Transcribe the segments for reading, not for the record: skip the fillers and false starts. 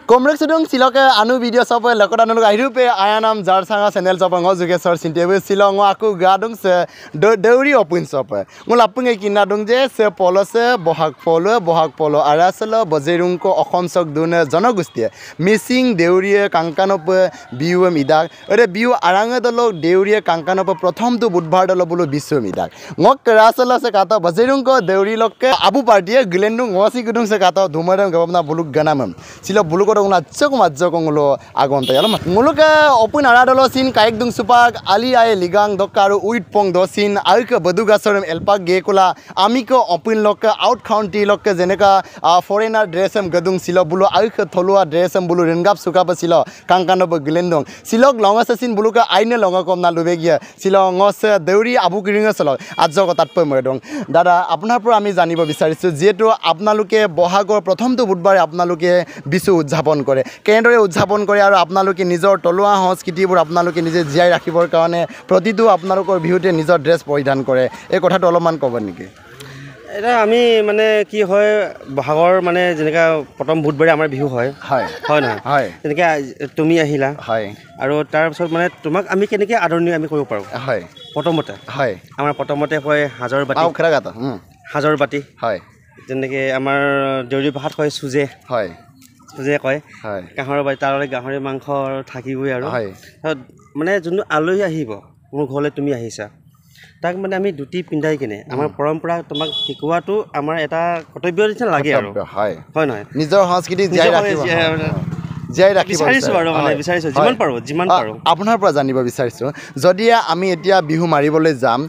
Komrek sedang silakan anu video sampai lakukan anu hidup ayanam jar sanga channel sampai ngau juga search interview silang aku gadung se deuri opun sampai ngul apung kina dong je se polo bohak polo araselo bozerung ko okhom sok dune janogosti missing deuri kangkanop biu midak ore biu aranga dolo deuri kangkanop prothom tu budbar dolo bulu biswa midak ngok raselo se kata bozerung ko deuri lokke abu party glendu ngosi gudung se kata dhumaram gabna buluk ganamam silo buluk Ngacok macok ngulo agon tayal mat nguluke opun aradolo sin kaik dung supak ali aye ligang dokaru uit pong do sin alke baduga sorem elpak ge kula amiko opun lokke out county lokke jeneka foreigner dressem gadung silo bulo alke tholua dressem bulu rengap sukapa silo kangkano bo glendong silok longa sin buluka aine longa komna lubegia silo ngos deuri abu kiringa silo ajok tatpoi moedong dada apnar pura ami janibo bisarisu jeto apnaluke bohagor prothom tu budbare apnaluke bisu উদযাপন কৰে কেনেদৰে উদযাপন কৰে আৰু আপোনালোকে নিজৰ তলুৱা সংস্কৃতিবোৰ আপোনালোকে নিজে জীয়াই ৰাখিবৰ কাৰণে প্ৰতিটো আপোনালোকৰ বিহুতে নিজৰ ড্ৰেছ পৰিধান কৰে এই কথাটো অলপমান ক'ব নেকি এটা আমি মানে কি হয় বহাগৰ মানে যেনেকা প্ৰথম বুধবাৰে আমাৰ বিহু হয় হয় হয় না হয় যেনেকা তুমি আহিলা হয় আৰু তাৰ পিছত মানে তোমাক আমি কেনেকৈ আদৰণি আমি কৰিব পাৰোঁ হয় প্ৰথমতে হয় আমাৰ প্ৰথমতে হয় হাজৰ বাটি হাজৰ বাটি হয় যেনেকৈ আমাৰ দেউৰী ভাষাত হয় চুজে হয় যে কয় কাঁহৰ বাটি তাৰ গাহৰি মাংস থাকিবই আৰু মানে যোনটো আলহী আহিব মোৰ ঘৰলৈ তুমি আহিছা তাক মানে আমি দুটি পিন্ধাই কিনে আমাৰ পৰম্পৰা তোমাক শিকোৱাটো আমাৰ এটা কৰ্তব্য নিচিনা লাগে আৰু হয় হয় নহয় নিজৰ সংস্কৃতি জীয়াই ৰাখিব বিচাৰিছো আৰু মানে বিচাৰিছো যিমান পাৰো আপোনাৰ পৰা জানিব বিচাৰিছো যদি আমি এতিয়া বিহু মাৰিবলৈ যাম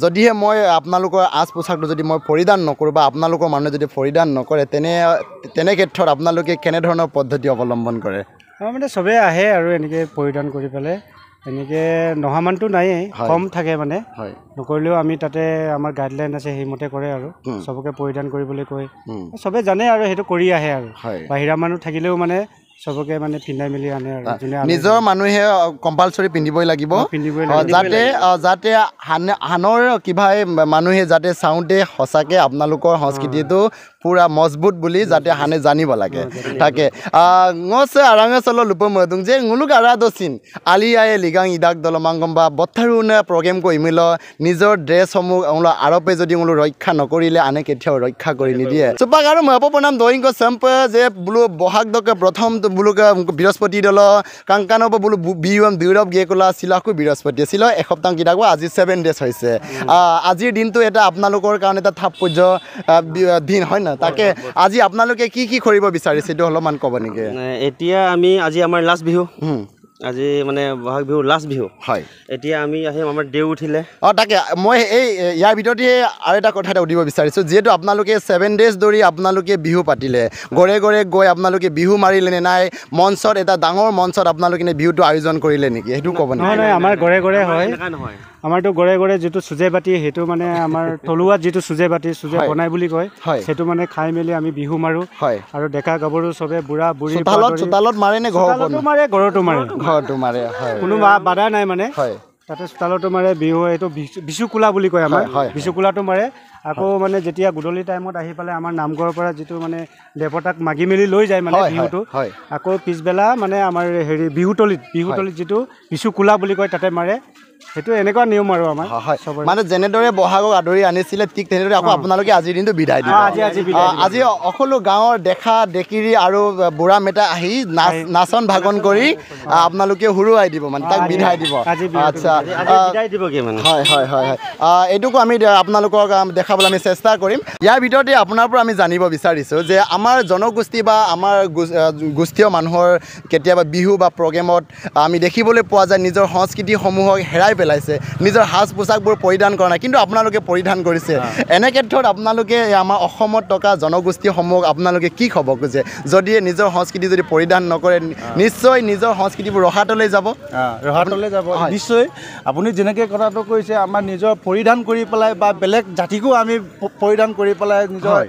যদিহে মই আপোনালোকৰ আজ পোছাকটো যদি মই পৰিধান নকৰোঁ বা আপোনালোকৰ মানুহে যদি পৰিধান নকৰে তেনে ক্ষেত্ৰত আপোনালোকে কেনে ধৰণৰ পদ্ধতি অৱলম্বন কৰে মানে চবে আহে আৰু এনেকৈ পৰিধান কৰি পেলাই এনেকৈ নহামানটো নায়েই কম থাকে মানে নকৰিলেও আমি তাতে আমাৰ গাইডলাইন আছে সেইমতে কৰে আৰু চবকে পৰিধান কৰিবলৈ কয় চবে জানে আৰু সেইটো কৰি আহে আৰু বাহিৰা মানুহ থাকিলেও মানে সবকে মানে পিন্ধাই মিলি আনে আৰু নিজৰ মানুহে কম্পালসৰি পিন্ধিবই লাগিব যাতে যাতে হানৰ কিবা মানুহে যাতে চাওঁতে সঁচাকে আপোনালোকৰ সংস্কৃতিটো পুৰা মজবুত বুলি যাতে হানে জানিব লাগে তাকে ngose aranga solo lupa madung je nguluk aradosin ali aye ligang idak dolomangom ba botharuna program ko imilo nijor dress homu anglo arope jodi ngulu rokha nokorile ane kethia rokha kori nidie supak aru mapo pranam doing ko sampa je bulu bohag doke prothom to buluka biraspati dolo kankano ba bulu bium durob ge kola silaku biraspati silo ek hoptang kidako আজি 7 days hoise আজিৰ দিনটো এটা আপোনালোকৰ কাৰণে এটা থাপপজ দিন হয় না তাকে আজি আপোনালোকে কি কৰিব বিচাৰিছে এটো অলপমান ক'ব নেকি এতিয়া আমি আজি আমাৰ লাষ্ট বিহু আজি মানে বহাগ বিহু লাষ্ট বিহু হয় এতিয়া আমি আহিম আমাৰ দেউ উঠিলে তাকে মই এই ইয়াৰ ভিতৰতে আৰু এটা কথা উঠিব বিচাৰিছো যেহেতু আপোনালোকে 7 days ধৰি আপোনালোকে বিহু পাতিলে গৰে গৰে গৈ আপোনালোকে বিহু মাৰিলে নাই মঞ্চত এটা ডাঙৰ মঞ্চত আপোনালোকে বিহুটো আয়োজন কৰিলে নেকি হেতু ক'ব নেকি নহয় আমাৰ গৰে গৰে হয় আমাৰটো গৰে গৰে যেটো সুজে বাটি হেতু মানে আমাৰ তলুৱাত যেটো সুজে বাটি সুজে বনাই বুলি কয় হেতু মানে খাই মেলি আমি বিহু মাৰো আৰু ডেকা গাবৰু সবে বুঢ়া বুঢ়ী চোতালত মাৰে নে ঘৰটো মাৰে ঘৰটো মাৰে হয় কোনো বাধা নাই মানে তাতে চোতালতো মাৰে বিহু এইটো বিশুকুলা বুলি কয় আমাৰ বিশুকুলাটো মাৰে আকৌ মানে যেতিয়া গুদলি টাইমত আহি পালে আমাৰ নামঘৰৰ পৰা যেটো মানে দেৱতাক মাগি মেলি লৈ যায় মানে বিহুটো আকৌ পিছবেলা মানে আমাৰ হেৰি বিহুতলিত যেটো বিশুকুলা বুলি কয় তাতে মাৰে হেতু এনেকুৱা নিয়ম আৰু আমাৰ মানে যেনেদৰে বহাগক আদৰি আনিছিলে ঠিক তেনেদৰে আকৌ আপোনালোকে আজি দিনটো বিদায় দিব আজি অকলো গাঁৱৰ দেখা দেকিৰি আৰু বুঢ়া মেটা আহি নাচন ভাগন কৰি আপোনালোকে হুৰুৱাই দিব মানে তাক বিদায় দিব আচ্ছা বিদায় দিব কি মানে হয় হয় হয় এইটোকো আমি আপোনালোকক দেখাবলৈ আমি চেষ্টা কৰিম ইয়াৰ ভিতৰতে আপোনাৰ পৰা আমি জানিব বিচাৰিছো যে আমাৰ জনগোষ্ঠী বা আমাৰ গোষ্ঠীয় মানুহৰ কেতিয়াবা বিহু বা প্ৰগ্ৰামত আমি দেখিবলৈ পোৱা যায় নিজৰ সংস্কৃতিসমূহক হেৰাই পেলাইছে নিজৰ সাজ পোছাকবোৰ পৰিধান কৰা নাই কিন্তু আপোনালোকে পৰিধান কৰিছে এনে ক্ষেত্ৰত আপোনালোকে আমাৰ অসমত থকা জনগোষ্ঠীসমূহক আপোনালোকে কি খবৰ খুজে যদি নিজৰ সংস্কৃতি যদি পৰিধান নকৰে নিশ্চয় নিজৰ সংস্কৃতিবোৰ ৰহাতলৈ যাব নিশ্চয় আপুনি যেনেকৈ কথাটো কৈছে আমাৰ নিজৰ পৰিধান কৰি পেলাই বা বেলেগ জাতিকো আমি পৰিধান কৰি পেলাই নিজৰ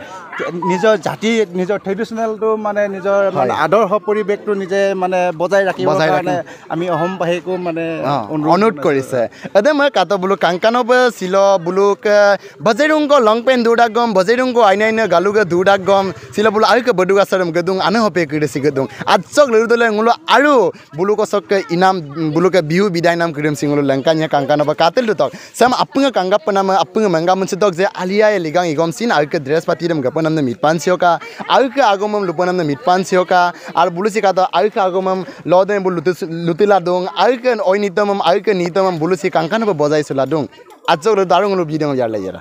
নিজৰ জাতি নিজৰ ট্ৰেডিশ্যনেলটো মানে নিজৰ মানে আদৰ্শ পৰিৱেশটো নিজে মানে বজাই ৰাখিবৰ কাৰণে আমি অসমবাসীকো মানে অনুৰোধ কৰিছে এদে মই কাটো বোলো কাংকানব চিল বুলুক বজেৰুংগ লং পেন দুডাগম বজেৰুংগ আইনাইনে গালুগে দুডাগম চিল বুলো আইকে বডুগাছৰম গদুং আনে হপে কৰিছে গদুং আজক লৰুদলে ngulo আৰু বুলুকসক ইনাম বুলুকে বিহু বিদায় নাম কৰিম সিংগুলো লংকানিয়া কাংকানব কাতেল দুতক সাম আপুঙ কাংগাপনাম আপুঙ মেংগা মুনছিতক যে আলিয়া লিগাং ইগম সিন আইকে ড্ৰেছ পাতিৰম গপনাম মিটপানছিয়কা আইকে আগমম লুপনাম মিটপানছিয়কা আৰু বুলুছি কাটো আইকে আগমম লদে বুল লুতিলা দং আইকে অইনিতমম আইকে নিতমম বুলুছি কাংকানব বজাইছলা দং আজক দাৰুং লু বিদং ইয়াৰ লাইৰা